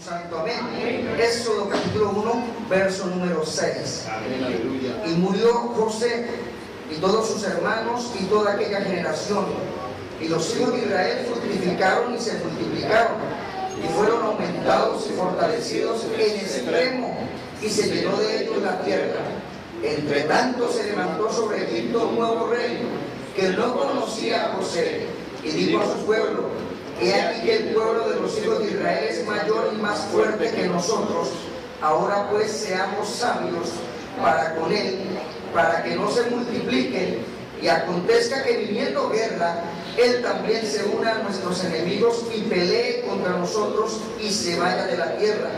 Santo, amén. Éxodo capítulo 1, verso número 6. Amén. Y murió José y todos sus hermanos y toda aquella generación. Y los hijos de Israel fructificaron y se multiplicaron, y fueron aumentados y fortalecidos en extremo, y se llenó de ellos la tierra. Entre tanto se levantó sobre Egipto un nuevo rey, que no conocía a José, y dijo a su pueblo: he aquí que el pueblo de los hijos de Israel es mayor y más fuerte que nosotros. Ahora pues seamos sabios para con él, para que no se multipliquen, y acontezca que viniendo guerra, él también se una a nuestros enemigos y pelee contra nosotros y se vaya de la tierra.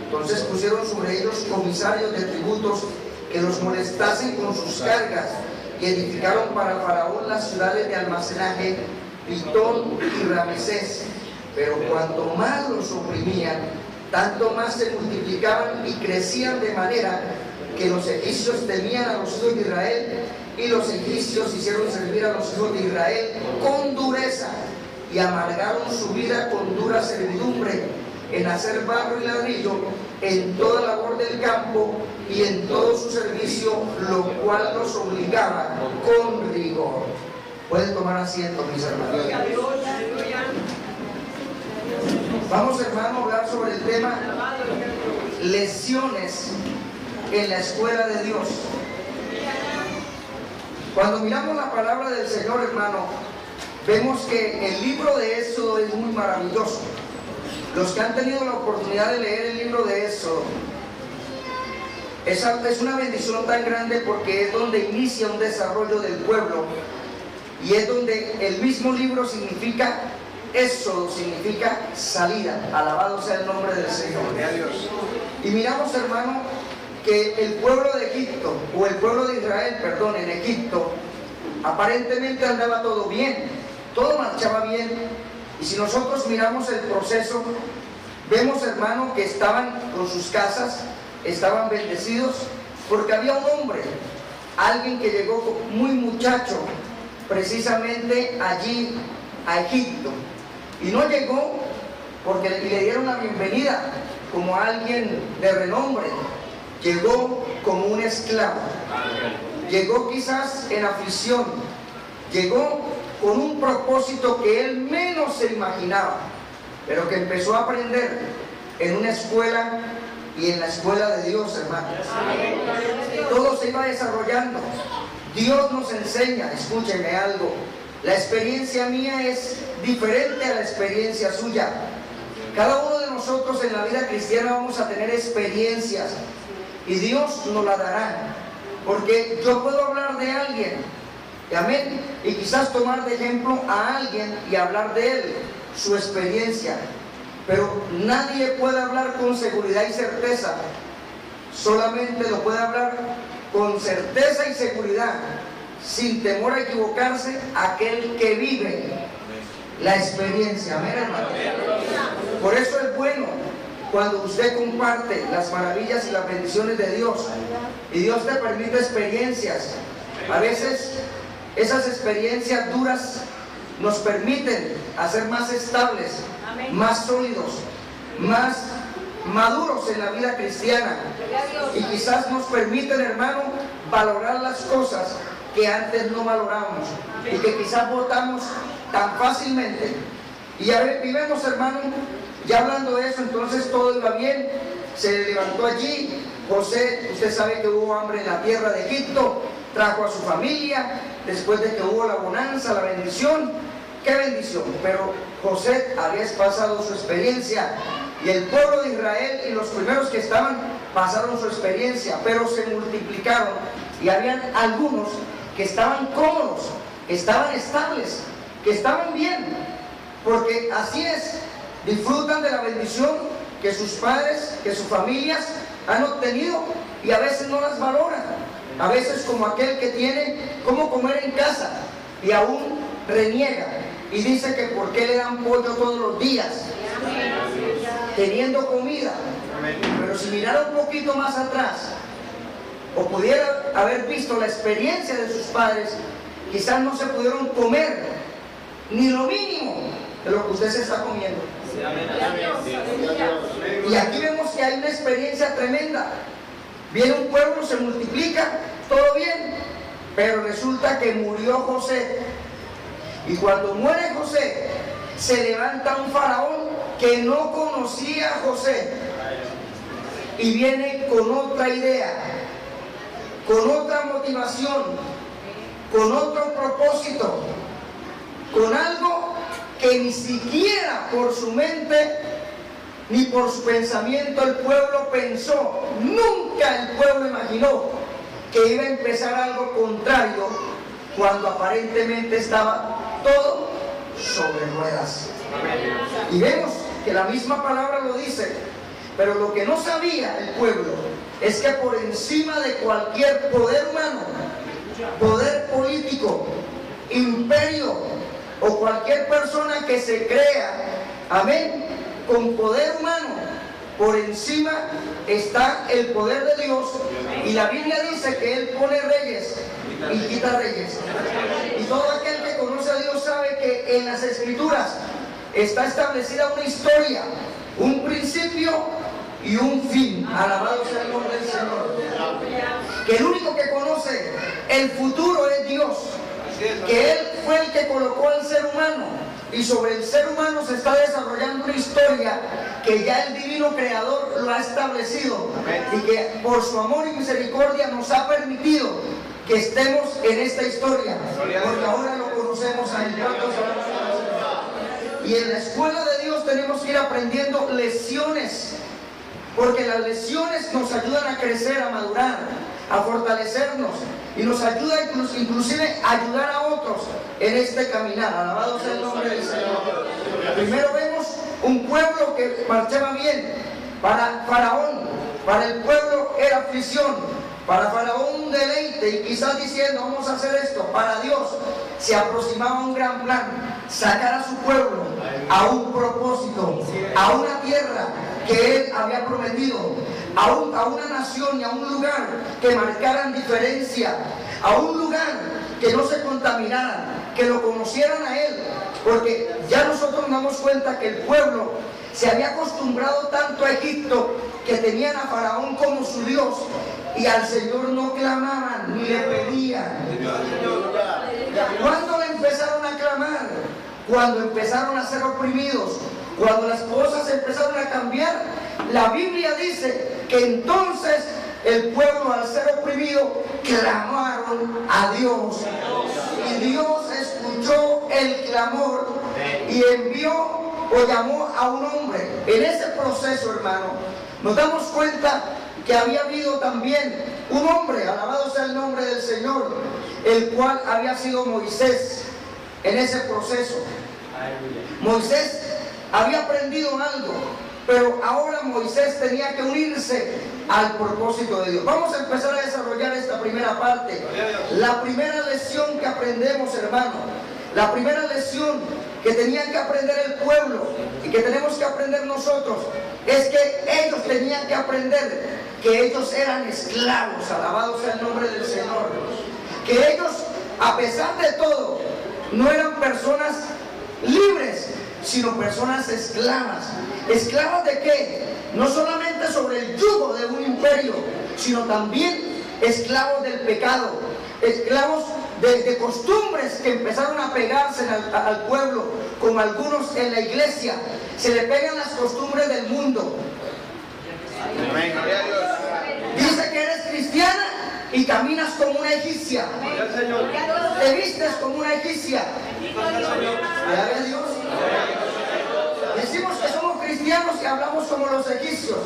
Entonces pusieron sobre ellos comisarios de tributos que los molestasen con sus cargas, y edificaron para Faraón las ciudades de almacenaje, Pitón y Ramesés. Pero cuanto más los oprimían, tanto más se multiplicaban y crecían, de manera que los egipcios temían a los hijos de Israel, y los egipcios hicieron servir a los hijos de Israel con dureza, y amargaron su vida con dura servidumbre, en hacer barro y ladrillo, en toda labor del campo y en todo su servicio, lo cual los obligaba con rigor. Pueden tomar asiento, mis hermanos. Vamos, hermano, a hablar sobre el tema lesiones en la escuela de Dios. Cuando miramos la palabra del Señor, hermano, vemos que el libro de Éxodo es muy maravilloso. Los que han tenido la oportunidad de leer el libro de Éxodo, es una bendición tan grande, porque es donde inicia un desarrollo del pueblo, y es donde el mismo libro significa, Éxodo significa salida. Alabado sea el nombre del Señor. Y miramos, hermano, que el pueblo de Egipto, o el pueblo de Israel, perdón, en Egipto, aparentemente andaba todo bien, todo marchaba bien. Y si nosotros miramos el proceso, vemos, hermano, que estaban con sus casas, estaban bendecidos, porque había un hombre, alguien que llegó muy muchacho, precisamente allí a Egipto, y no llegó porque le dieron la bienvenida como a alguien de renombre. Llegó como un esclavo, llegó quizás en aflicción, llegó con un propósito que él menos se imaginaba, pero que empezó a aprender en una escuela, y en la escuela de Dios, hermano. Todo se iba desarrollando. Dios nos enseña, escúcheme algo, la experiencia mía es diferente a la experiencia suya. Cada uno de nosotros en la vida cristiana vamos a tener experiencias, y Dios nos la dará, porque yo puedo hablar de alguien, amén, y quizás tomar de ejemplo a alguien y hablar de él, su experiencia, pero nadie puede hablar con seguridad y certeza. Solamente lo puede hablar con certeza y seguridad, sin temor a equivocarse, aquel que vive la experiencia. Amén, hermano. Por eso es bueno cuando usted comparte las maravillas y las bendiciones de Dios, y Dios te permite experiencias. A veces esas experiencias duras nos permiten hacer más estables, más sólidos, más maduros en la vida cristiana, y quizás nos permiten, hermano, valorar las cosas que antes no valorábamos y que quizás votamos tan fácilmente. Y vemos, hermano, ya hablando de eso, entonces todo iba bien, se levantó allí José. Usted sabe que hubo hambre en la tierra de Egipto, trajo a su familia, después de que hubo la bonanza, la bendición. ¡Qué bendición! Pero José había pasado su experiencia, y el pueblo de Israel y los primeros que estaban pasaron su experiencia, pero se multiplicaron, y habían algunos que estaban cómodos, que estaban estables, que estaban bien, porque así es, disfrutan de la bendición que sus padres, que sus familias han obtenido, y a veces no las valoran. A veces, como aquel que tiene cómo comer en casa y aún reniega y dice que por qué le dan pollo todos los días, teniendo comida. Pero si mirara un poquito más atrás, o pudiera haber visto la experiencia de sus padres, quizás no se pudieron comer ni lo mínimo de lo que usted se está comiendo. Y aquí vemos que hay una experiencia tremenda. Viene un pueblo, se multiplica, todo bien, pero resulta que murió José. Y cuando muere José, se levanta un faraón que no conocía a José y viene con otra idea, con otra motivación, con otro propósito, con algo que ni siquiera por su mente ni por su pensamiento el pueblo pensó. Nunca el pueblo imaginó que iba a empezar algo contrario cuando aparentemente estaba todo sobre ruedas. Y vemos que la misma palabra lo dice, pero lo que no sabía el pueblo es que por encima de cualquier poder humano, poder político, imperio o cualquier persona que se crea, amén, con poder humano, por encima está el poder de Dios. Y la Biblia dice que Él pone reyes y quita reyes. Y todo aquel que conoce a Dios sabe que en las Escrituras está establecida una historia, un principio y un fin. Alabado sea el nombre del Señor. Que el único que conoce el futuro es Dios, que Él fue el que colocó al ser humano, y sobre el ser humano se está desarrollando una historia que ya el divino creador lo ha establecido, y que por su amor y misericordia nos ha permitido que estemos en esta historia, porque ahora lo conocemos a Él. Y en la escuela de Dios tenemos que ir aprendiendo lecciones, porque las lecciones nos ayudan a crecer, a madurar, a fortalecernos, y nos ayuda inclusive a ayudar a otros en este caminar. Alabado sea el nombre del Señor. Primero vemos un pueblo que marchaba bien. Para Faraón, para el pueblo era aflicción, para Faraón un deleite, y quizás diciendo vamos a hacer esto. Para Dios se aproximaba un gran plan: sacar a su pueblo a un propósito, a una tierra que Él había prometido, a una nación y a un lugar que marcaran diferencia, a un lugar que no se contaminaran, que lo conocieran a Él, porque ya nosotros nos damos cuenta que el pueblo se había acostumbrado tanto a Egipto que tenían a Faraón como su Dios, y al Señor no clamaban ni le pedían. ¿Cuándo le empezaron a clamar? Cuando empezaron a ser oprimidos, cuando las cosas empezaron a cambiar. La Biblia dice que entonces el pueblo, al ser oprimido, clamaron a Dios, y Dios escuchó el clamor y envió o llamó a un hombre. En ese proceso, hermano, nos damos cuenta que había habido también un hombre, alabado sea el nombre del Señor, el cual había sido Moisés. En ese proceso Moisés había aprendido algo, pero ahora Moisés tenía que unirse al propósito de Dios. Vamos a empezar a desarrollar esta primera parte. La primera lección que aprendemos, hermano, la primera lección que tenían que aprender el pueblo y que tenemos que aprender nosotros, es que ellos tenían que aprender que ellos eran esclavos. Alabado sea el nombre del Señor. Que ellos, a pesar de todo, no eran personas libres, sino personas esclavas. ¿Esclavas de qué? No solamente sobre el yugo de un imperio, sino también esclavos del pecado, esclavos de costumbres que empezaron a pegarse al pueblo, como algunos en la iglesia se le pegan las costumbres del mundo. Dice que eres cristiana y caminas como una egipcia, te vistes como una egipcia. Gloria a Dios. Decimos que somos cristianos y hablamos como los egipcios.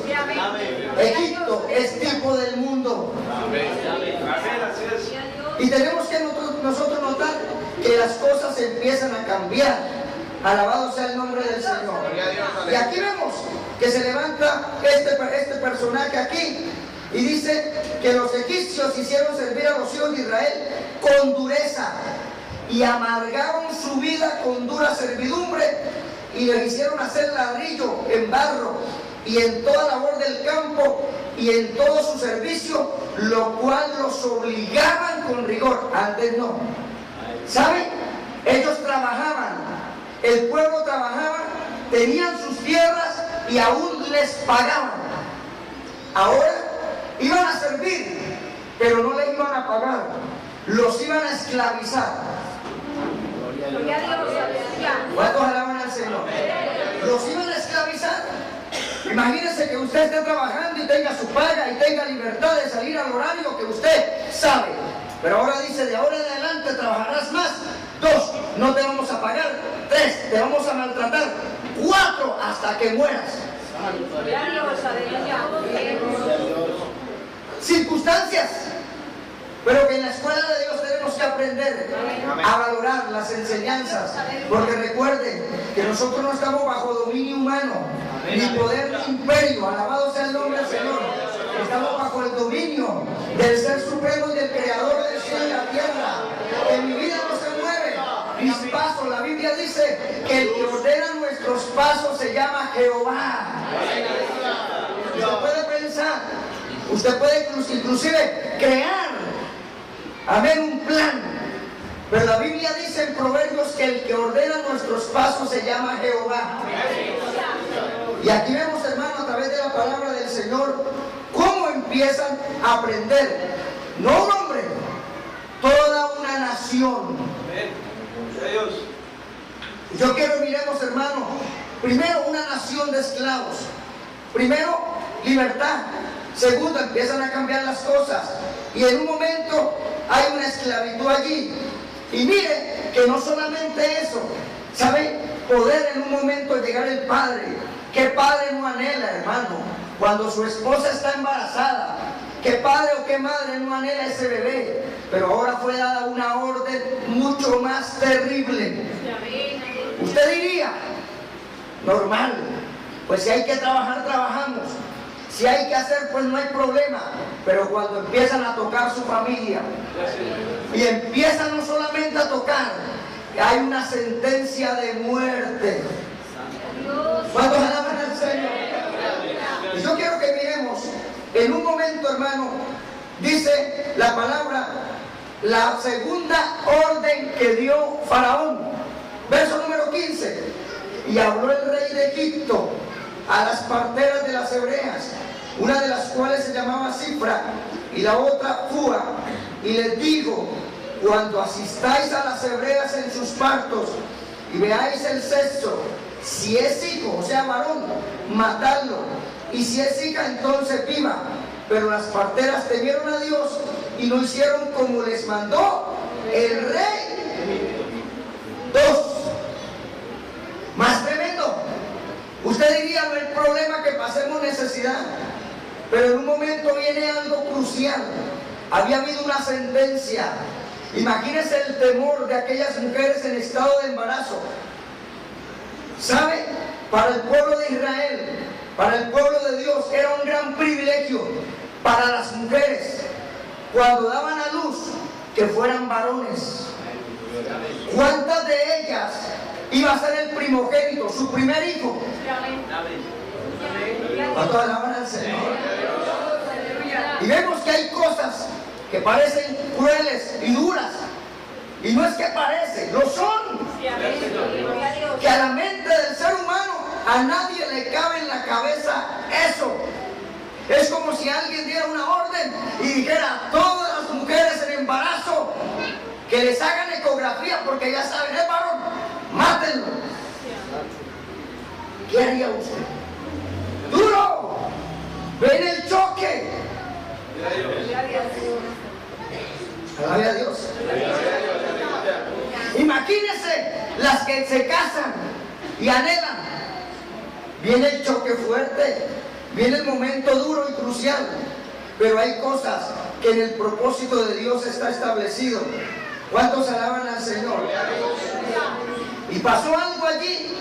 Egipto es tipo del mundo. Y tenemos que nosotros notar que las cosas empiezan a cambiar. Alabado sea el nombre del Señor. Y aquí vemos que se levanta este personaje aquí y dice que los egipcios hicieron servir a los hijos de Israel con dureza y amargaron su vida con dura servidumbre, y les hicieron hacer ladrillo en barro y en toda labor del campo y en todo su servicio, lo cual los obligaban con rigor. Antes no. ¿Saben? Ellos trabajaban, el pueblo trabajaba, tenían sus tierras y aún les pagaban. Ahora iban a servir, pero no les iban a pagar, los iban a esclavizar. ¿Cuántos alaban al Señor? Los iban a esclavizar. Imagínense que usted esté trabajando y tenga su paga y tenga libertad de salir al horario que usted sabe. Pero ahora dice, de ahora en adelante trabajarás más. 2, no te vamos a pagar. 3, te vamos a maltratar. 4, hasta que mueras. Circunstancias. Pero que en la escuela de Dios tenemos que aprender a valorar las enseñanzas. Porque recuerden que nosotros no estamos bajo dominio humano, ni poder ni imperio. Alabado sea el nombre del Señor. Estamos bajo el dominio del Ser Supremo y del Creador del cielo y la tierra. En mi vida no se mueve. Mis pasos, la Biblia dice que el que ordena nuestros pasos se llama Jehová. Usted puede pensar, usted puede inclusive crear, amén, un plan. Pero la Biblia dice en Proverbios que el que ordena nuestros pasos se llama Jehová. Y aquí vemos, hermano, a través de la palabra del Señor, cómo empiezan a aprender, no un hombre, toda una nación. Yo quiero, miremos, hermano, primero una nación de esclavos. Primero, libertad. Segundo, empiezan a cambiar las cosas. Y en un momento hay una esclavitud allí. Y mire que no solamente eso, ¿sabe? Poder en un momento llegar el padre. ¿Qué padre no anhela, hermano? Cuando su esposa está embarazada. ¿Qué padre o qué madre no anhela ese bebé? Pero ahora fue dada una orden mucho más terrible. Usted diría, normal, pues si hay que trabajar, trabajamos. Si hay que hacer, pues no hay problema. Pero cuando empiezan a tocar su familia, y empiezan no solamente a tocar, hay una sentencia de muerte. ¿Cuántos alaban al Señor? Y yo quiero que miremos, en un momento, hermano, dice la palabra, la segunda orden que dio Faraón. Verso número 15. Y habló el rey de Egipto a las parteras de las hebreas, una de las cuales se llamaba Cifra y la otra Fua, y les dijo, cuando asistáis a las hebreas en sus partos y veáis el sexo, si es hijo, o sea varón, matadlo, y si es hija, entonces viva. Pero las parteras temieron a Dios y no hicieron como les mandó el rey. 2, más tremendo. Usted diría, no hay problema que pasemos necesidad, pero en un momento viene algo crucial. Había habido una sentencia. Imagínese el temor de aquellas mujeres en estado de embarazo. ¿Sabe? Para el pueblo de Israel, para el pueblo de Dios, era un gran privilegio para las mujeres, cuando daban a luz, que fueran varones. ¿Cuántas de ellas iba a ser el primogénito, su primer hijo? ¿Cuántos alaban al Señor? Y vemos que hay cosas que parecen crueles y duras. Y no es que parecen, lo son. Que a la mente del ser humano, a nadie le cabe en la cabeza eso. Es como si alguien diera una orden y dijera a todas las mujeres en embarazo que les hagan ecografía porque ya saben, varón, mátenlo. ¿Qué haría usted? ¡Duro! ¡Ven el choque! Alabe a Dios. Imagínense las que se casan y anhelan. Viene el choque fuerte, viene el momento duro y crucial, pero hay cosas que en el propósito de Dios está establecido. ¿Cuántos alaban al Señor? Y pasó algo allí.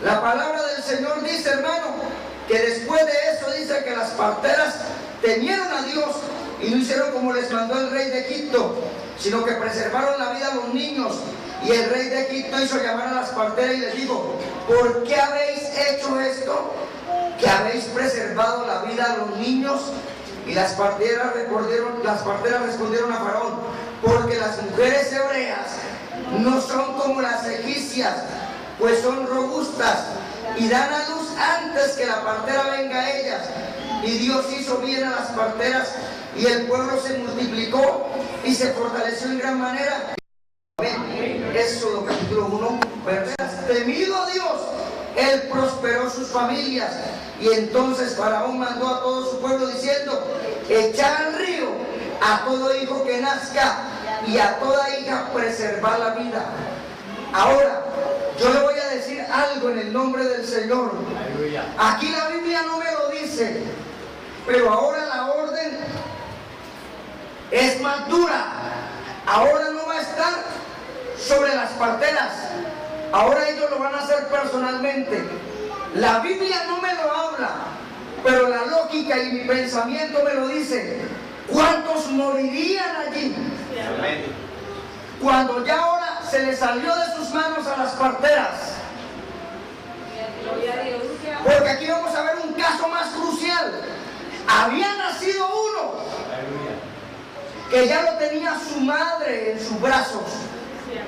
La palabra del Señor dice, hermano, que después de eso dice que las parteras temieron a Dios y no hicieron como les mandó el rey de Egipto, sino que preservaron la vida a los niños. Y el rey de Egipto hizo llamar a las parteras y les dijo, ¿por qué habéis hecho esto? ¿Que habéis preservado la vida a los niños? Y las parteras respondieron a Faraón, porque las mujeres hebreas no son como las egipcias, pues son robustas y dan a luz antes que la partera venga a ellas. Y Dios hizo bien a las parteras, y el pueblo se multiplicó y se fortaleció en gran manera. Éxodo capítulo 1, versos. Temido a Dios, él prosperó sus familias. Y entonces Faraón mandó a todo su pueblo diciendo: echad al río a todo hijo que nazca, y a toda hija preservar la vida. Ahora, yo le voy a decir algo en el nombre del Señor. Aquí la Biblia no me lo dice, pero ahora la orden es más dura. Ahora no va a estar sobre las parteras, ahora ellos lo van a hacer personalmente. La Biblia no me lo habla, pero la lógica y mi pensamiento me lo dice. ¿Cuántos morirían allí? Cuando ya ahora se les salió de sus manos a las parteras. Porque aquí vamos a ver un caso más crucial. Había nacido uno que ya lo tenía su madre en sus brazos,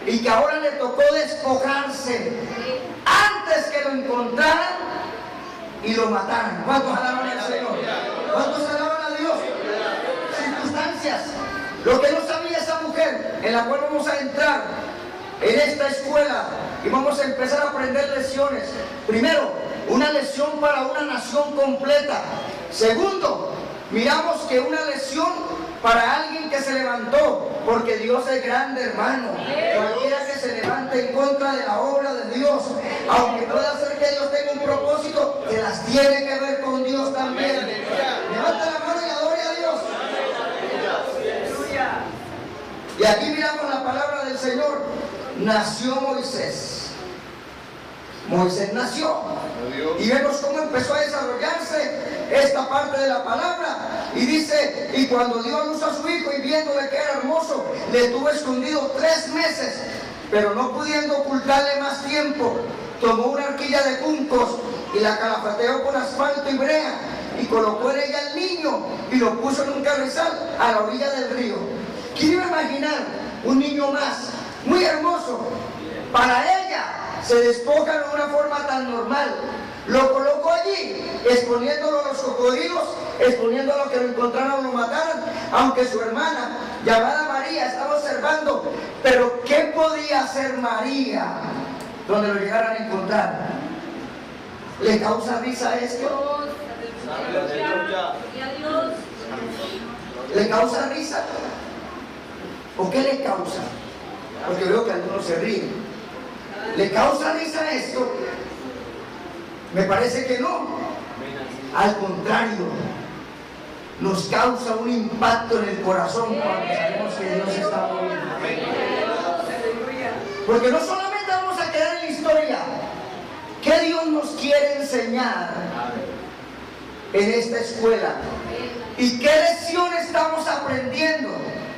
y que ahora le tocó despojarse antes que lo encontraran y lo mataran. ¿Cuántos alaban al Señor? ¿Cuántos alaban a Dios? Circunstancias. Lo que no sabía esa mujer, en la cual vamos a entrar en esta escuela y vamos a empezar a aprender lecciones. Primero, una lección para una nación completa. Segundo, miramos que una lección para alguien que se levantó, porque Dios es grande, hermano. Cualquiera que se levante en contra de la obra de Dios, aunque pueda ser que Dios tenga un propósito, que las tiene que ver con Dios también. Levanta la mano y adore a Dios. Y aquí miramos la palabra del Señor. Nació Moisés. Moisés nació, y vemos cómo empezó a desarrollarse esta parte de la palabra. Y dice: y cuando dio a luz a su hijo, y viéndole que era hermoso, le tuvo escondido 3 meses, pero no pudiendo ocultarle más tiempo, tomó una arquilla de juncos y la calafateó con asfalto y brea, y colocó en ella al niño y lo puso en un carrizal a la orilla del río. Quiero imaginar un niño más, muy hermoso. Para ella se despoja de una forma tan normal. Lo colocó allí, exponiéndolo a los cocodrilos, exponiéndolo a que lo encontraran o lo mataran, aunque su hermana, llamada María, estaba observando. Pero ¿qué podía hacer María donde lo llegaran a encontrar? ¿Le causa risa esto? ¿Le causa risa? ¿O qué le causa? Porque veo que algunos se ríen. ¿Le causa risa esto? Me parece que no. Al contrario, nos causa un impacto en el corazón cuando sabemos que Dios está moviendo. Porque no solamente vamos a quedar en la historia. ¿Qué Dios nos quiere enseñar en esta escuela? ¿Y qué lección estamos aprendiendo?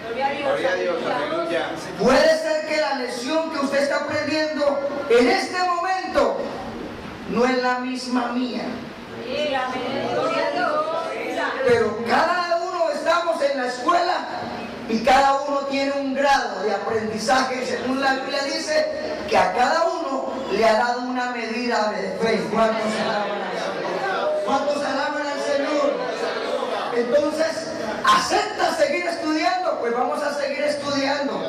Gloria a Dios, aleluya. Puede ser que la lección que usted está aprendiendo en este momento no es la misma mía. Pero cada uno estamos en la escuela y cada uno tiene un grado de aprendizaje. Según la Biblia dice que a cada uno le ha dado una medida de fe. ¿Cuántos alaban al Señor? ¿Cuántos alaban al Señor? Entonces, ¿acepta seguir estudiando? Pues vamos a seguir estudiando,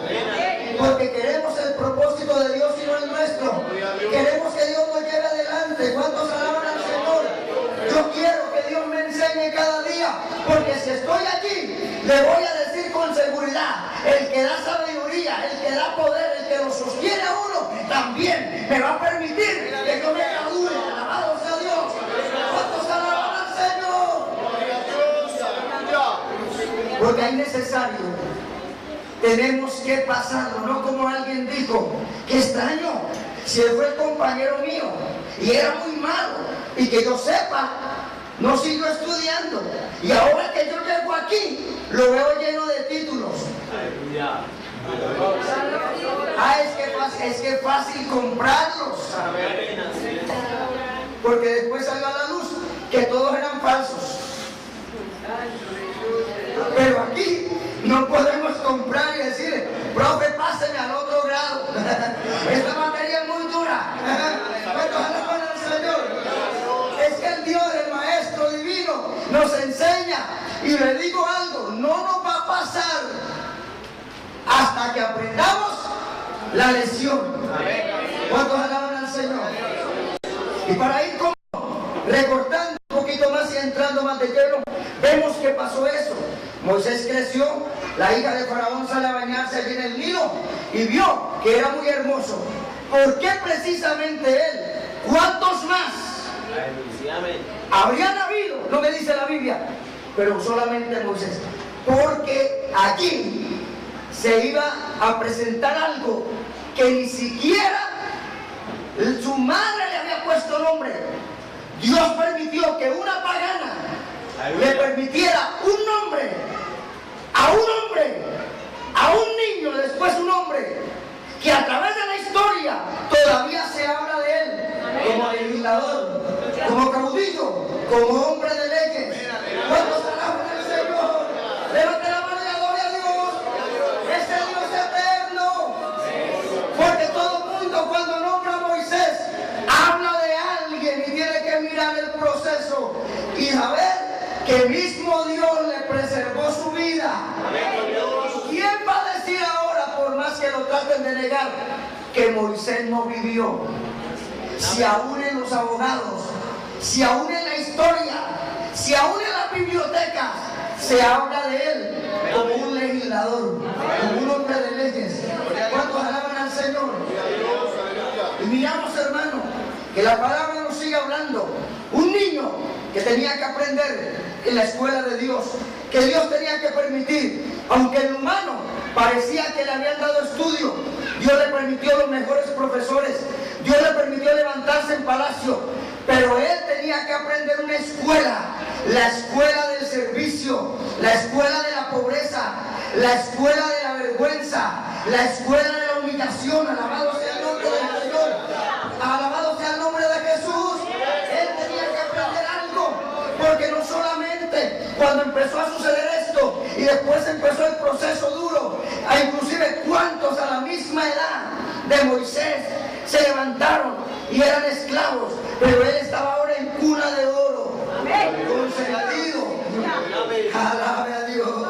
porque queremos el propósito de Dios y no el nuestro. Queremos que Dios nos lleve adelante. ¿Cuántos alaban al Señor? Yo quiero que Dios me enseñe cada día, porque si estoy allí, le voy a decir con seguridad: el que da sabiduría, el que da poder, el que lo sostiene a uno, también me va a permitir que yo me gradúe. Alabado sea Dios. ¿Cuántos alaban al Señor? Porque es necesario, tenemos que pasarlo, no como alguien dijo: qué extraño, si él fue el compañero mío y era muy malo, y que yo sepa, no sigo estudiando, y ahora que yo llego aquí, lo veo lleno de títulos. Es que es fácil comprarlos, porque después salió a la luz que todos eran falsos. Pero aquí no podemos comprar y decir: profe, páseme al otro grado. Esta materia es muy dura. para que aprendamos la lección. ¿Cuántos alaban al Señor? Y para ir como recortando un poquito más y entrando más de lleno, vemos que pasó eso. Moisés creció, la hija de Faraón sale a bañarse allí en el Nilo y vio que era muy hermoso. ¿Por qué precisamente él? ¿Cuántos más habrían habido? No me dice la Biblia, pero solamente Moisés. Porque allí se iba a presentar algo que ni siquiera su madre le había puesto nombre. Dios permitió que una pagana le permitiera un nombre a un hombre, a un niño, después un hombre, que a través de la historia todavía se habla de él como legislador, como caudillo, como hombre de leyes. ¿Cuántos alaban al Señor? Levante la mano y adore a Dios. Ese Dios eterno. Porque todo el mundo cuando nombra a Moisés habla de alguien y tiene que mirar el proceso y saber que mismo Dios le preservó su vida. ¿Quién va a decir ahora, por más que lo traten de negar, que Moisés no vivió? Si aún en los abogados, si aún en la historia, si aún en las bibliotecas se habla de él como un legislador, como un hombre de leyes. ¿Cuántos alaban al Señor? Y miramos, hermano, que la palabra nos sigue hablando. Un niño que tenía que aprender en la escuela de Dios, que Dios tenía que permitir, aunque el humano parecía que le habían dado estudio, Dios le permitió los mejores profesores, Dios le permitió levantarse en palacio, pero él tenía que aprender una escuela, la escuela del servicio, la escuela de la pobreza, la escuela de la vergüenza, la escuela de la humillación. Alabado sea el nombre del Señor, alabado sea el nombre de Jesús. Él tenía que aprender algo, porque no solamente cuando empezó a suceder esto y después empezó el proceso duro, inclusive cuántos a la misma edad de Moisés se levantaron y eran esclavos, pero él estaba ahora en cuna de oro, consentido. Alabe a Dios.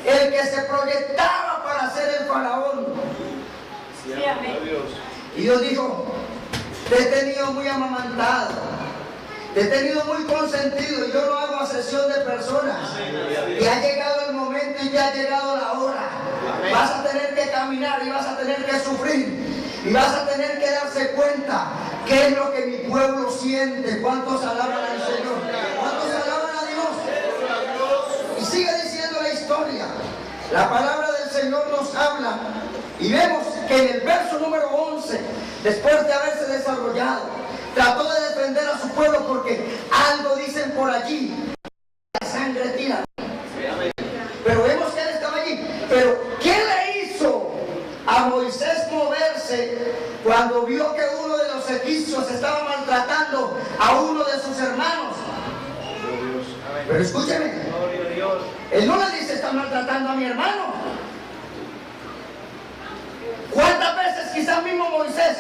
El que se proyectaba para ser el faraón. Y Dios dijo: te he tenido muy amamantado, te he tenido muy consentido, y yo no hago asesión de personas. Y ha llegado el momento y ya ha llegado la hora. Vas a tener que caminar y vas a tener que sufrir. Y vas a tener que darse cuenta qué es lo que mi pueblo siente. ¿Cuántos alaban al Señor? ¿Cuántos alaban a Dios? Y sigue diciendo la historia. La palabra del Señor nos habla. Y vemos que en el verso número 11, después de haberse desarrollado, trató de defender a su pueblo, porque algo dicen por allí, la sangre tira. Pero vemos que él estaba allí. Pero ¿qué le hizo a Moisés moverse cuando vio que uno de los egipcios estaba maltratando a uno de sus hermanos? Pero escúcheme, él no le dice: está maltratando a mi hermano. ¿Cuántas veces quizás mismo Moisés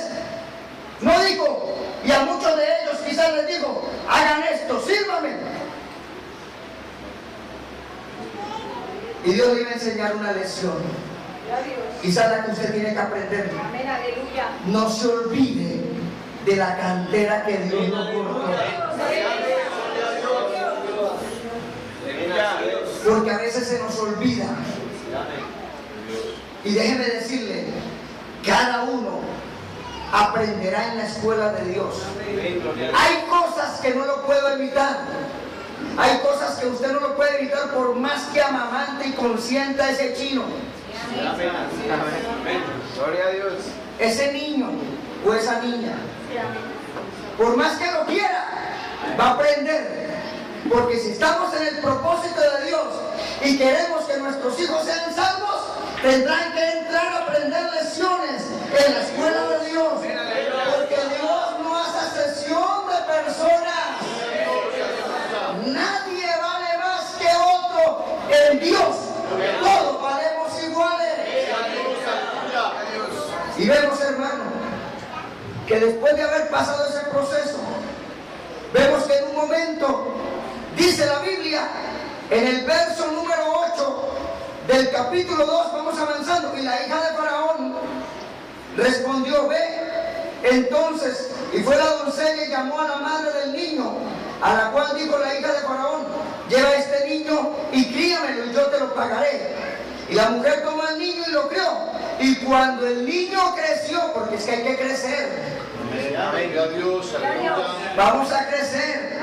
no dijo, y a muchos de ellos quizás les dijo: hagan esto, sírvame? Y Dios le iba a enseñar una lección, quizás la que usted tiene que aprender. Amén, aleluya. No se olvide de la cantera que Dios nos cortó. Porque a veces se nos olvida. Y déjeme decirle, cada uno aprenderá en la escuela de Dios. Hay cosas que no lo puedo evitar. Hay cosas que usted no lo puede evitar, por más que amamante y consienta a ese chino. Gloria a Dios. Ese niño o esa niña, por más que lo quiera, va a aprender. Porque si estamos en el propósito de Dios y queremos que nuestros hijos sean salvos, tendrán que entrar a aprender lecciones en la escuela de Dios. Porque Dios no hace excepción de personas. Nadie vale más que otro en Dios. Todos valemos iguales. Y vemos, hermano, que después de haber pasado ese proceso, vemos que en un momento, dice la Biblia, en el verso número 8, del capítulo 2, vamos avanzando. Y la hija de Faraón respondió, ve. Entonces, y fue la doncella y llamó a la madre del niño, a la cual dijo la hija de Faraón, lleva este niño y críamelo y yo te lo pagaré. Y la mujer tomó al niño y lo crió. Y cuando el niño creció, porque es que hay que crecer. Amén. Dios, aleluya. Vamos a crecer.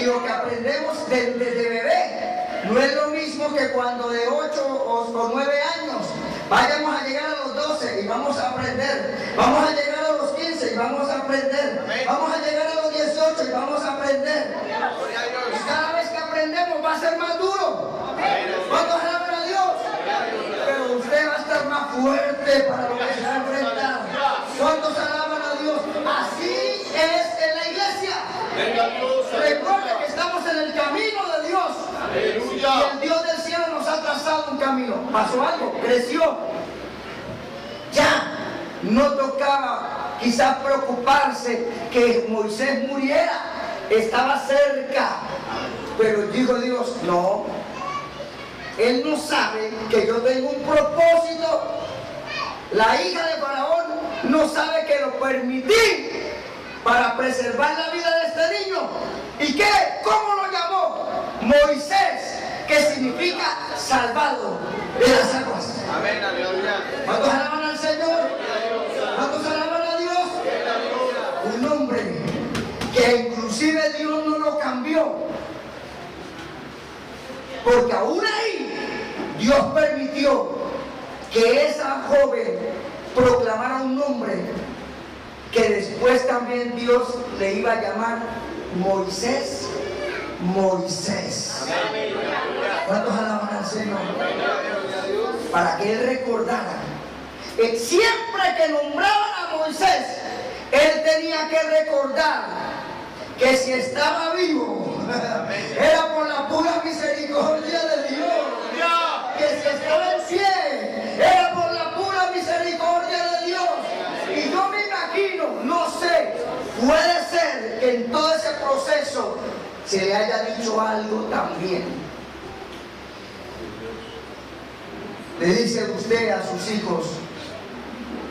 Y lo que aprendemos desde bebé no es lo mismo que cuando de 8 o 9 años vayamos a llegar a los 12 y vamos a aprender. Vamos a llegar a los 15 y vamos a aprender. Vamos a llegar a los 18 y vamos a aprender. Y cada vez que aprendemos va a ser más duro. ¿Cuántos alaban a Dios? Pero usted va a estar más fuerte para lo que se va a enfrentar. ¿Cuántos alaban a Dios? Así es en la iglesia. Recuerde que estamos en el camino de Dios. Y el Dios del cielo nos ha trazado un camino. Pasó algo, creció. Ya no tocaba quizás preocuparse que Moisés muriera. Estaba cerca. Pero dijo Dios, no. Él no sabe que yo tengo un propósito. La hija de Faraón no sabe que lo permití para preservar la vida de este niño. ¿Y qué? ¿Cómo lo llamó? Moisés, que significa salvado de las aguas. Amén, aleluya. ¿Cuántos alaban al Señor? ¿Cuántos alaban a Dios? Un hombre que inclusive Dios no lo cambió. Porque aún ahí Dios permitió que esa joven proclamara un nombre que después también Dios le iba a llamar Moisés. Moisés. ¿Cuántos alaban al Señor? Para que él recordara. Siempre que nombraban a Moisés, él tenía que recordar que si estaba vivo, era por la pura misericordia de Dios. Que si estaba en pie, era por la pura misericordia de Dios. Y yo me imagino, no sé, puede ser que en todo ese proceso se le haya dicho algo también. Le dice usted a sus hijos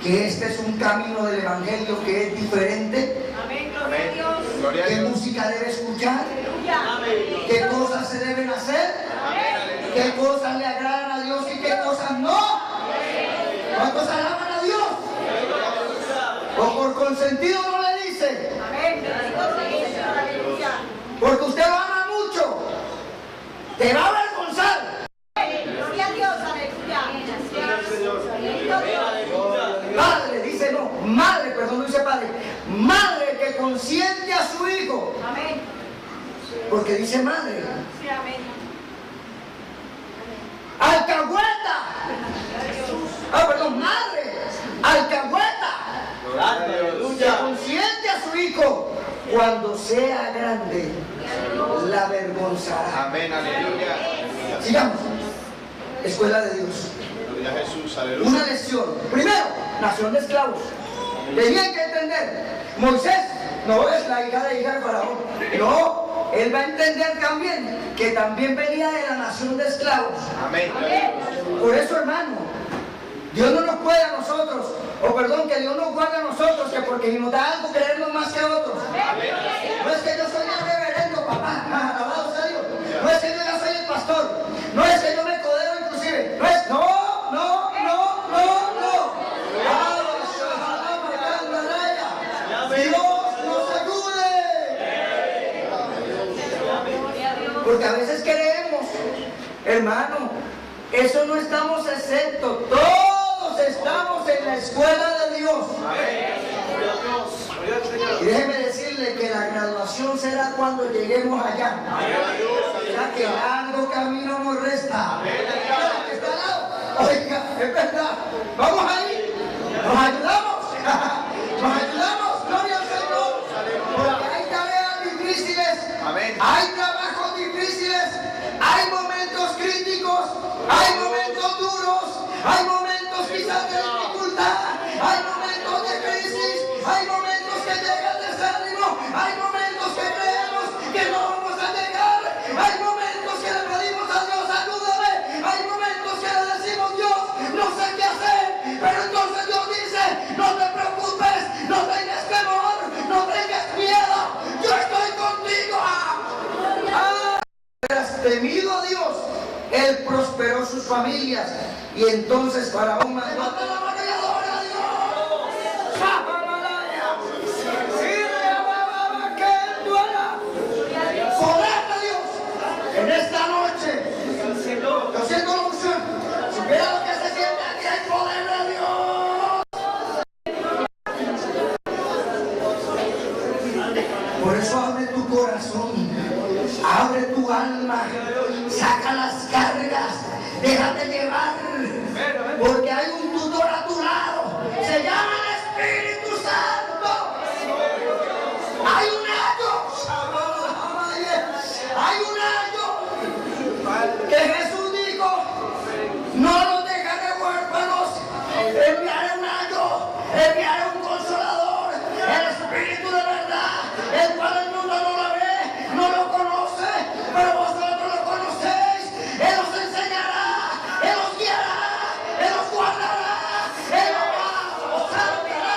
que este es un camino del Evangelio que es diferente. Amén, gloria a Dios. Gloria a ¿Qué Dios. música debe escuchar? Aleluya. ¿Qué cosas se deben hacer? ¿Qué cosas le agradan a Dios y qué cosas no? ¿Cuántos alaban a Dios? ¿O por consentido no le dice? Amén. Aleluya. Porque usted lo ama mucho. Te va a avergonzar. Gloria a Dios. Aleluya. Padre, dice no. Madre, perdón, no dice padre. Madre que consiente a su hijo. Amén. Porque dice madre. Sí, amén. Alcahueta. Perdón, madre. Alcahueta. Que consiente a su hijo. Cuando sea grande, la avergonzará. Amén, aleluya. Sigamos. Escuela de Dios. Gloria a Jesús, Una aleluya. lección. Primero, nación de esclavos. Tenían que entender. Moisés no es la hija de Faraón. No, él va a entender también que también venía de la nación de esclavos. Amén. Por eso, hermano, Dios no nos puede a nosotros, o perdón, que Dios nos guarde a nosotros, que porque nos da algo creernos más que otros. No es que yo soy el reverendo, papá, alabado sea Dios. No es que yo ya soy el pastor. No es que yo me codeo inclusive. No es, no. Dios nos ayude. Porque a veces creemos, hermano, eso no estamos exentos. Todos estamos en la escuela de Dios. Y déjeme decirle que la graduación será cuando lleguemos allá. O sea que largo camino nos resta. ¿Está al lado? Oiga, es verdad. Vamos ahí. Nos ayudamos. Nos ayudamos. Gloria al Señor. Porque hay tareas difíciles. Hay trabajos difíciles. Hay momentos críticos. Hay momentos duros. Hay momentos quizás de dificultad. Hay momentos de crisis. Hay momentos que llega el desánimo. Hay momentos que creemos que no vamos a llegar. Hay momentos que le pedimos a Dios, ayúdame. Hay momentos que familias. Y entonces Faraón mandó a toda la mano y adora a Dios. Poder de Dios en esta noche. Yo siento la unción. Si hubiera lo que se siente aquí, hay poder de Dios. Por eso abre tu corazón, abre tu alma, saca las cargas, déjate llevar, porque hay un tutor a tu lado, se llama el Espíritu Santo. Hay un año que Jesús dijo: no los dejaré huérfanos, enviaré un año, enviaré un consolador, el Espíritu de verdad, el cual el mundo no lo ve, no lo conoce, pero vosotros lo conocéis. Él os enseñará, Él os guiará, Él os guardará, Él os salvará,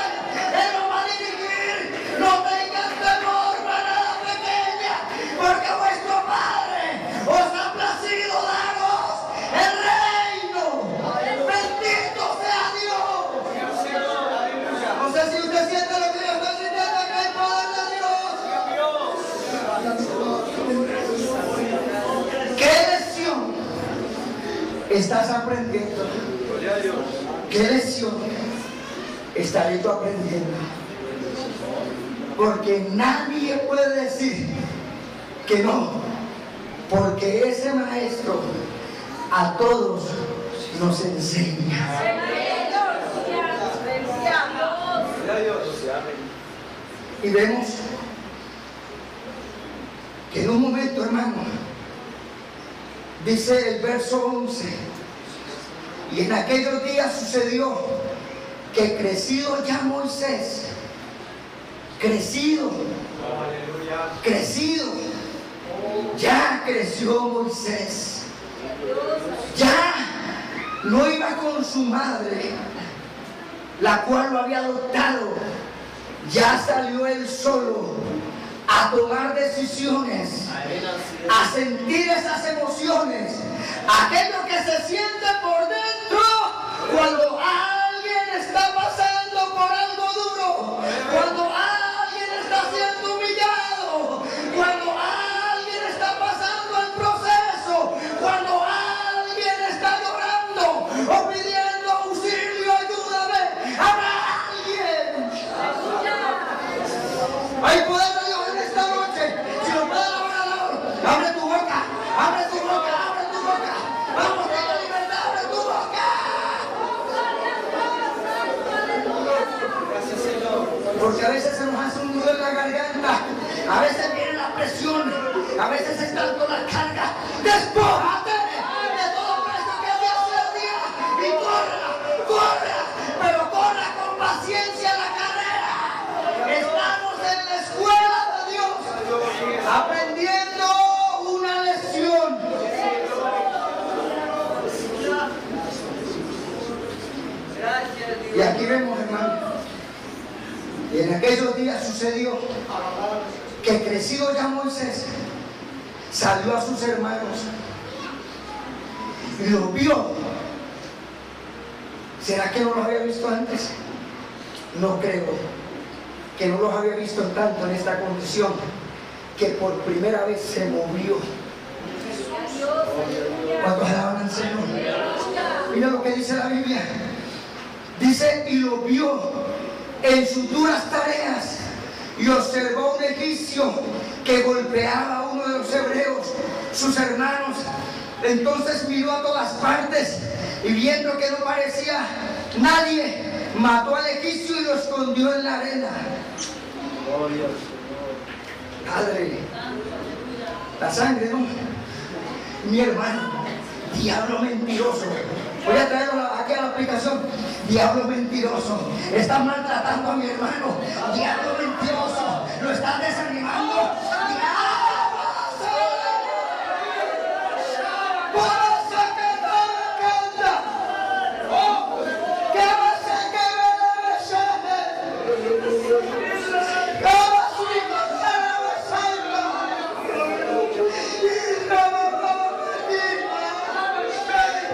Él os va a dirigir. No tengan temor, manada pequeña, porque vuestro Padre os ha placido daros el reino. Bendito sea Dios. No sé si usted siente lo que yo estoy sintiendo, que hay poder de Dios. ¿Qué lección estás aprendiendo? ¿Qué lección estaré tú aprendiendo? Porque nadie puede decir que no, porque ese maestro a todos nos enseña. Y vemos que en un momento, hermano, dice el verso 11: y en aquellos días sucedió que crecido ya Moisés, ya creció Moisés, ya no iba con su madre, la cual lo había adoptado, ya salió él solo a tomar decisiones, a sentir esas emociones, aquello que se siente por dentro cuando alguien está pasando por algo duro, cuando alguien está siendo humillado, cuando alguien está pasando el proceso, cuando alguien está llorando o pidiendo auxilio, ayúdame. Habrá alguien. Hay poder de Dios en esta noche. Si lo puedes alabar, abre tu boca, abre tu boca, abre tu boca. Vamos, tenga libertad, abre tu boca. Porque a veces se nos hace un nudo en la garganta, a veces viene la presión, a veces es tanto la carga. Despójate de todo preso que Dios te dio y corra, pero corra con paciencia la carrera. Estamos en la escuela de Dios, aprendiendo una lección. Y aquí vemos, hermano, y en aquellos días sucedió que crecido ya Moisés salió a sus hermanos y los vio. ¿Será que no los había visto antes? No creo que no los había visto tanto en esta condición, que por primera vez se movió. ¿Cuántos alaban al Señor? Mira lo que dice la Biblia. Dice: y lo vio en sus duras tareas, y observó un egipcio que golpeaba a uno de los hebreos, sus hermanos. Entonces miró a todas partes y viendo que no parecía nadie, mató al egipcio y lo escondió en la arena. Padre, la sangre, ¿no? Mi hermano, diablo mentiroso. Voy a traerlo aquí a la aplicación. Diablo mentiroso, están maltratando a mi hermano. Diablo mentiroso, lo están desanimando.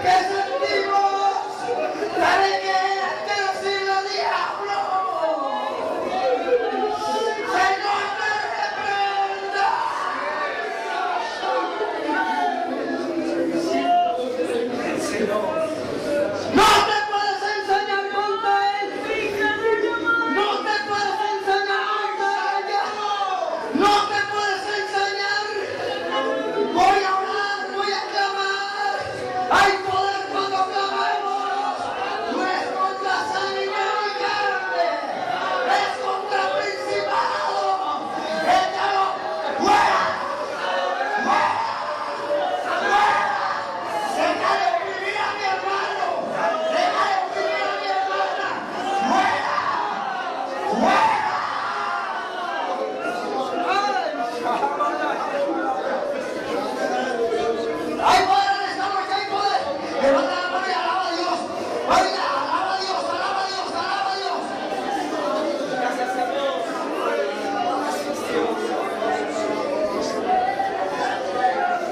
¿Qué ¿Sabe qué era que decirle al diablo? Señor, te reprenda. No te puedes enseñar contra él. No te puedes enseñar contra ella. No te puedes enseñar. Voy a orar, voy a clamar. Hay poder cuando clamemos. No es contra sangre ni carne. Es contra principado. Échalo fuera. Fuera. Fuera. Deja de oprimir a mi hermano. Deja de oprimir a mi hermana. Fuera. Fuera. Hay poder en esta noche, hay poder. Levanta la mano y alaba a Dios. Oiga, alaba a Dios, alaba a Dios, alaba a Dios.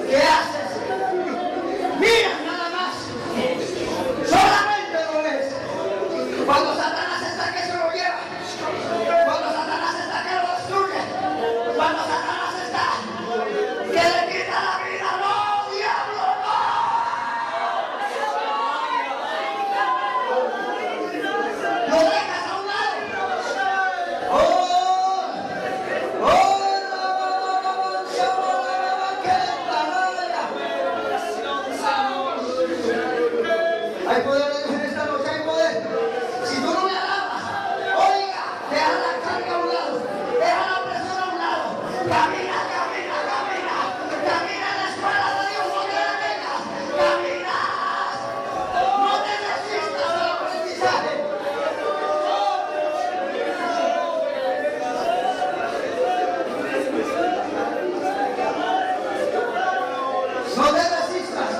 ¿Qué haces? Mira nada más. Solamente lo ves. Cuando Satanás está que se lo lleva. Cuando Satanás está que lo destruye. Cuando Satanás está que le quita la vida. No, diablo, no. Lo dejas a un lado. Hay poder en esta noche, hay poder. Si tú no me alabas, oiga, deja la carga a un lado, deja la presión a un lado. Camina, camina, camina. Camina en la escuela de Dios, no te detengas. Camina. No te desistas del aprendizaje. No te desistas.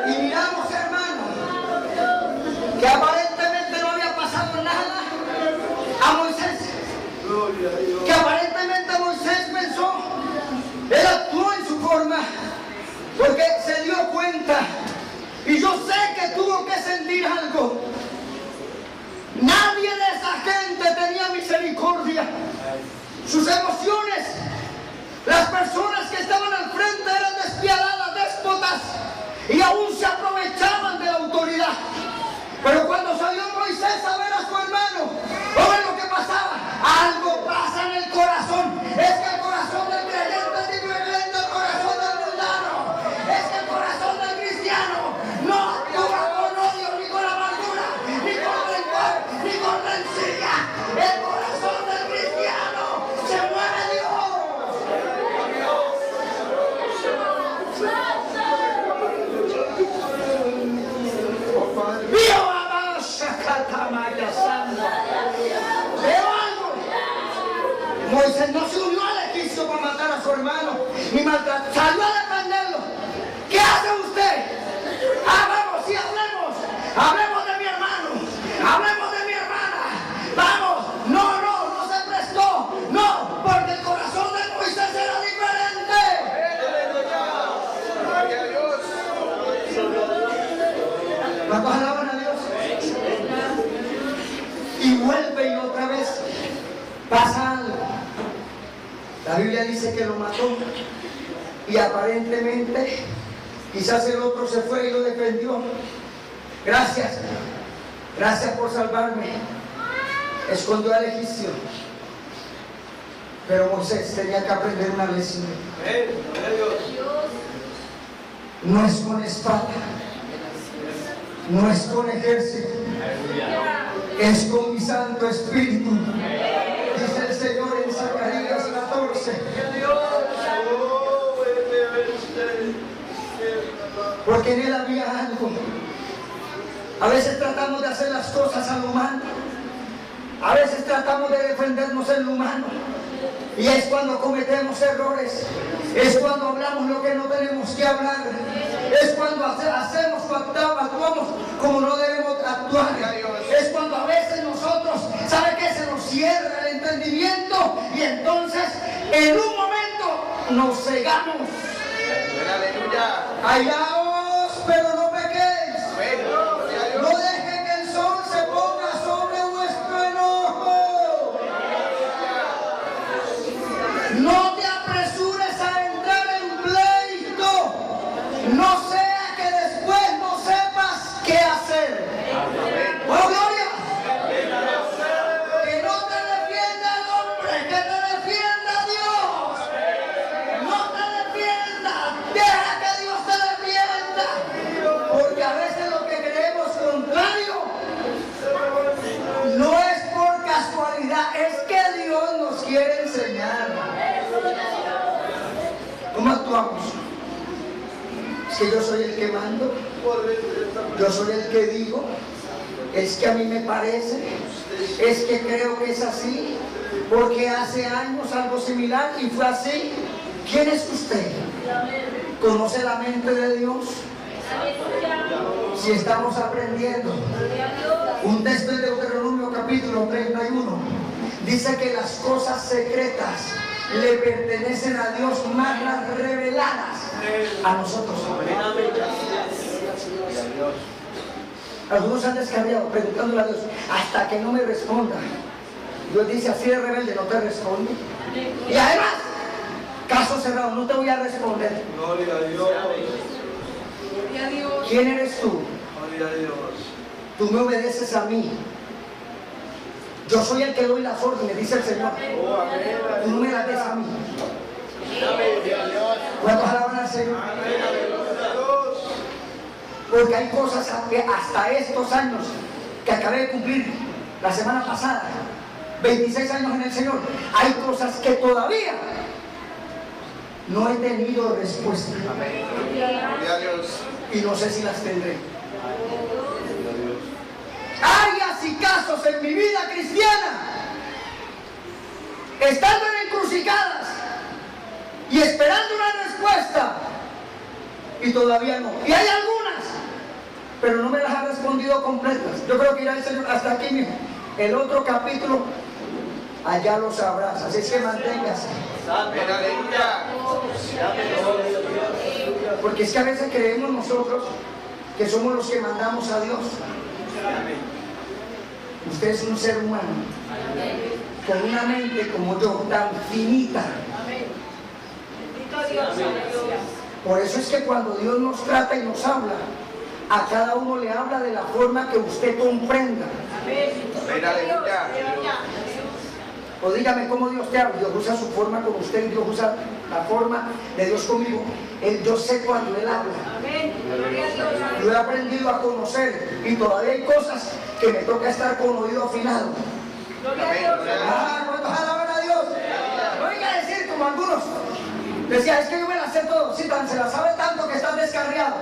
Y miramos, hermano, que aparentemente no había pasado nada a Moisés. Que aparentemente Moisés pensó, él actuó en su forma, porque se dio cuenta. Y yo sé que tuvo que sentir algo. Nadie de esa gente tenía misericordia. Sus emociones, las personas que estaban al frente eran despiadadas, déspotas, y aún se aprovechaban de la autoridad. Pero cuando salió Moisés a ver a su hermano, ¿o ven lo que pasaba? Algo pasa en el corazón. Es que el corazón del creyente es diferente al corazón del mundano. Es que el corazón del cristiano no actúa con odio, ni con amargura, ni con rencor, ni con rencilla. El corazón del cristiano se mueve Dios. Veo algo. Moisés no se unió al egipcio para matar a su hermano, ni maltratar, salió a defenderlo. ¿Qué hace usted? Vamos, sí, hablemos. Hablemos de mi hermano. Hablemos de mi hermana. Vamos. No se prestó. No, porque el corazón de Moisés era diferente. Gloria a Dios. ¿Cuántos alaban a Dios? Y vuelve y otra vez pasa algo. La Biblia dice que lo mató y aparentemente quizás el otro se fue y lo defendió. Gracias por salvarme. Escondió al egipcio. Pero Moisés tenía que aprender una lección. No es con espada, no es con ejército, es con mi Santo Espíritu, dice el Señor en Zacarías 14. Porque en él había algo. A veces tratamos de hacer las cosas a lo humano, a veces tratamos de defendernos en lo humano, y es cuando cometemos errores, es cuando hablamos lo que no tenemos que hablar. Es cuando hacemos o actuamos como no debemos actuar. Es cuando a veces nosotros, ¿sabe qué? Se nos cierra el entendimiento y entonces en un momento nos cegamos. Aleluya. Hallaos, pero no pequéis. Amén. Gloria a Dios. No dejen que el sol se ponga sobre vuestro enojo. No te apresures a entrar en pleito. No sea que después no sepas qué hacer. Amén. ¡Oh, gloria! Que no te defienda el hombre, que te defienda Dios. No te defienda. Deja que Dios te defienda. Porque a veces lo que creemos contrario no es por casualidad, es que Dios nos quiere enseñar. ¿Cómo actuamos? Es que yo soy el que mando, yo soy el que digo, es que a mí me parece, es que creo que es así, porque hace años algo similar y fue así. ¿Quién es usted? ¿Conoce la mente de Dios? Si estamos aprendiendo. Un texto de Deuteronomio capítulo 31 dice que las cosas secretas le pertenecen a Dios, más las reveladas a nosotros. Algunos han descarriado preguntándole a Dios hasta que no me responda. Dios dice: así de rebelde, no te responde. Y además, caso cerrado, no te voy a responder. Gloria a Dios. ¿Quién eres tú? Gloria a Dios. Tú me obedeces a mí. Yo soy el que doy las órdenes, dice el Señor. Tú no me las des a mí. ¿Cuántos alaban al Señor? Porque hay cosas que hasta estos años que acabé de cumplir la semana pasada, 26 años en el Señor, hay cosas que todavía no he tenido respuesta. Gloria a Dios. Y no sé si las tendré. Áreas y casos en mi vida cristiana, estando en encrucijadas y esperando una respuesta, y todavía no. Y hay algunas, pero no me las ha respondido completas. Yo creo que irá el Señor hasta aquí mismo. El otro capítulo, allá lo sabrás. Así es que manténgase. Amén. Aleluya. Porque es que a veces creemos nosotros que somos los que mandamos a Dios. Usted es un ser humano con una mente como yo, tan finita. Por eso es que cuando Dios nos trata y nos habla, a cada uno le habla de la forma que usted comprenda. Amén. Aleluya. O dígame cómo Dios te habla. Dios usa su forma con usted y Dios usa la forma de Dios conmigo. Yo sé cuando Él habla. Yo he aprendido a conocer y todavía hay cosas que me toca estar con oído afinado. ¿Cuántos alaban a Dios? No venga a decir como algunos. Decía, es que yo me la sé todo. Si se la sabe tanto que está descarriado.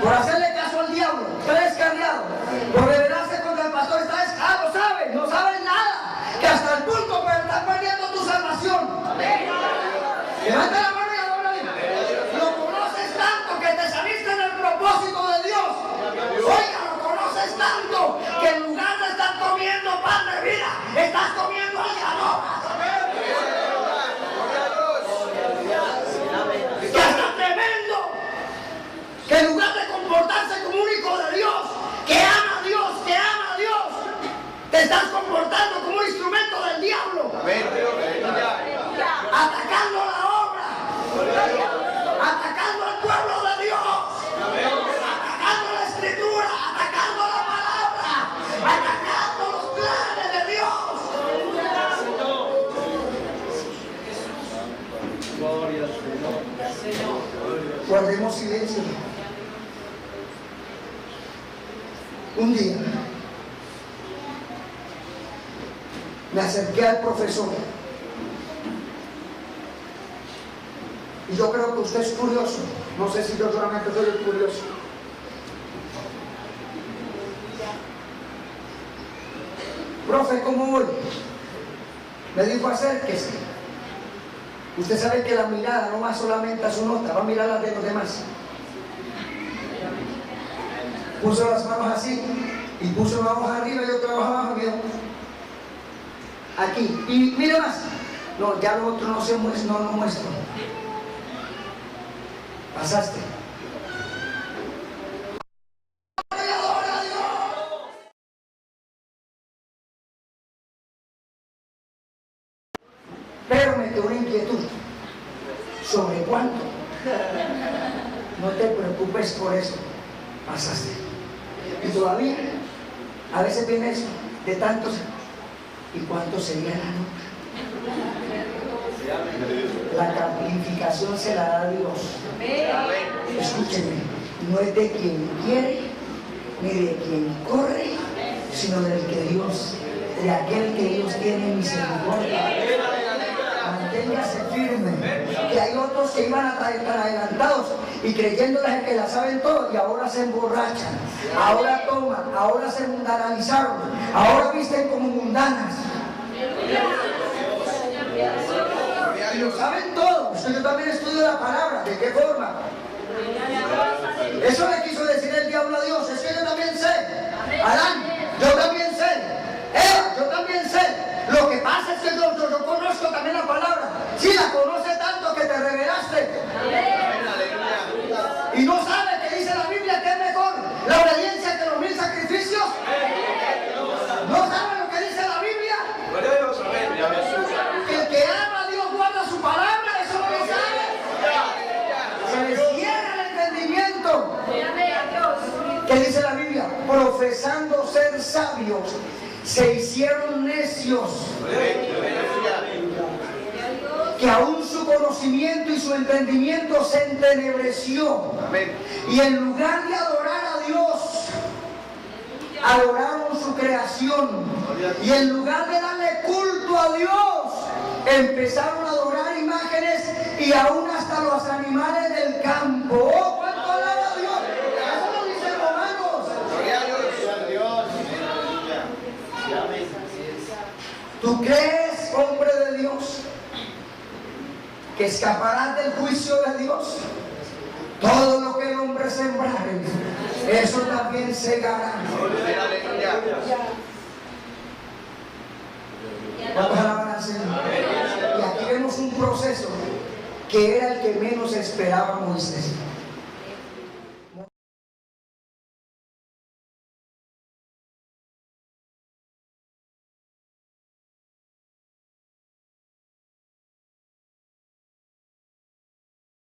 Por hacerle caso al diablo, está descarriado. Por rebelarse contra el pastor, está descarriado. No sabes nada. Que hasta el punto de estar perdiendo tu salvación. Levanta la mano y adórale. Lo conoces tanto que te saliste del propósito de Dios. Oiga, lo conoces tanto que en lugar de estar comiendo pan de vida, estás comiendo algarrobas. Que hasta tremendo. Que en lugar de comportarse como un hijo de Dios, que ama a Dios, te estás comportando como un instrumento del diablo. Amén. Atacando la obra, atacando al pueblo de Dios, atacando la escritura, atacando la palabra, atacando los planes de Dios. Gloria al Señor. Guardemos silencio. Un día me acerqué al profesor y yo creo que usted es curioso. No sé si yo solamente soy el curioso. Profe, ¿cómo voy? Me dijo, acérquese. Usted sabe que la mirada no va solamente a su nota, va a mirar las de los demás. puso las manos así y puso una hoja arriba y otra hoja abajo. Aquí, y mire más. No, ya lo otro no se muestra, no lo muestro. Pasaste. Pero me quedó una inquietud. ¿Sobre cuánto? No te preocupes por eso. Pasaste. Y todavía, a veces viene eso, de tantos. ¿Y cuánto sería la nota? La calificación se la da Dios. Escúchenme, no es de quien quiere, ni de quien corre, sino del que Dios, de aquel que Dios tiene misericordia. Manténgase firme, que hay otros que iban a estar adelantados y creyéndoles que la saben todo y ahora se emborrachan, ahora toman, ahora se mundanalizaron, ahora visten como mundanas. Y lo saben todo. Yo también estudio la palabra. ¿De qué forma? Eso le quiso decir el diablo a Dios. Es que yo también sé. Adán, yo también sé. Eva, yo también sé. Lo que pasa es que yo conozco también la palabra. Si la conoce tanto que te revelaste. Y no sabe que dice la Biblia que es mejor la obediencia que los 1000 sacrificios. ¿No sabe lo que dice la Biblia? Que el que ama a Dios guarda su palabra, eso no lo sabe. Se les cierra el entendimiento. ¿Qué dice la Biblia? Profesando ser sabios, se hicieron necios. Que aún su conocimiento y su entendimiento se entenebreció. Y en lugar de adorar a Dios, adoraron su creación. Y en lugar de darle culto a Dios, empezaron a adorar imágenes y aún hasta los animales del campo. ¡Oh, cuánto alaba a Dios! Eso lo dice Romanos. ¿Tú crees, hombre de Dios, que escaparás del juicio de Dios? Todo lo que el hombre sembrare, eso también segará. Vamos a alabar al Señor. Y aquí vemos un proceso que era el que menos esperaba Moisés.